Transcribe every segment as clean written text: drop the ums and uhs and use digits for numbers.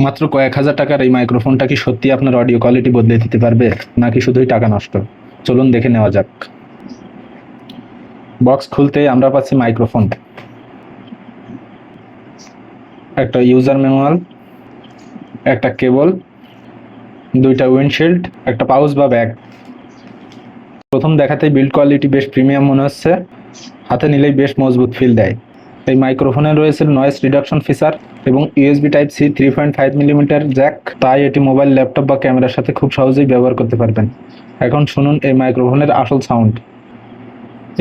মাত্র কয়েক হাজার টাকার এই মাইক্রোফোনটা কি সত্যি আপনার অডিও কোয়ালিটি বদলে দিতে পারবে, নাকি শুধুই টাকা নষ্ট? চলুন দেখে নেওয়া যাক। বক্স খুলতেই আমরা পাচ্ছি মাইক্রোফোন, একটা ইউজার ম্যানুয়াল, একটা কেবল, দুইটা উইন্ডশিল্ড, একটা পাউচ বা ব্যাগ। প্রথম দেখাতেই বিল্ড কোয়ালিটি বেশ প্রিমিয়াম মনে হচ্ছে, হাতে নিলেই বেশ মজবুত ফিল দেয়। এই মাইক্রোফোনে রয়েছে নয়েজ রিডাকশন ফিচার এবং USB type C 3.5 millimetre jack, তাই এটি মোবাইল, ল্যাপটপ বা ক্যামেরার সাথে খুব সহজেই ব্যবহার করতে পারবেন। এখন শুনুন এই মাইক্রোফোনের আসল সাউন্ড।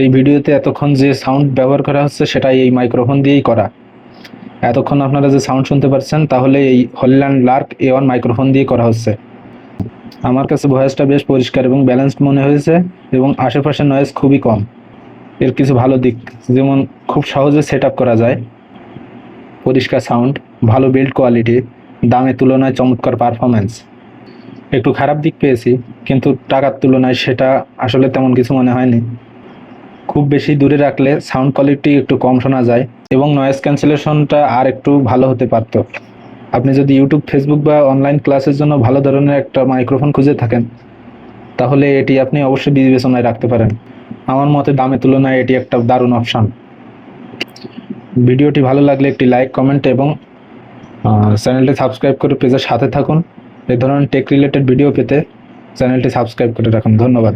এই ভিডিওতে এতক্ষণ যে সাউন্ড ব্যবহার করা হচ্ছে সেটাই এই মাইক্রোফোন দিয়েই করা। এতক্ষণ আপনারা যে সাউন্ড শুনতে পাচ্ছেন তাহলে এই হলিল্যান্ড লার্ক A1 মাইক্রোফোন দিয়ে করা হচ্ছে। আমার কাছে ভয়েসটা বেশ পরিষ্কার এবং ব্যালেন্সড মনে হয়েছে এবং আশেপাশে নয়েজ খুবই কম। এর কিছু ভালো দিক, যেমন খুব সহজে সেট আপ করা যায়, পরিষ্কার সাউন্ড, ভালো বিল্ড কোয়ালিটি, দামের তুলনায় চমৎকার পারফরমেন্স। একটু খারাপ দিক পেয়েছি, কিন্তু টাকার তুলনায় সেটা আসলে তেমন কিছু মনে হয়নি। খুব বেশি দূরে রাখলে সাউন্ড কোয়ালিটি একটু কম শোনা যায় এবং নয়েজ ক্যান্সেলেশনটা আর একটু ভালো হতে পারত। আপনি যদি ইউটিউব, ফেসবুক বা অনলাইন ক্লাসের জন্য ভালো ধরনের একটা মাইক্রোফোন খুঁজে থাকেন, তাহলে এটি আপনি অবশ্যই বিবেচনায় রাখতে পারেন। আমার মতে দামের তুলনায় এটি একটা দারুণ অপশান। ভিডিওটি ভালো লাগলে একটি লাইক, কমেন্ট এবং চ্যানেলটি সাবস্ক্রাইব করে পেজের সাথে থাকুন। এই ধরনের টেক রিলেটেড ভিডিও পেতে চ্যানেলটি সাবস্ক্রাইব করে রাখুন। ধন্যবাদ।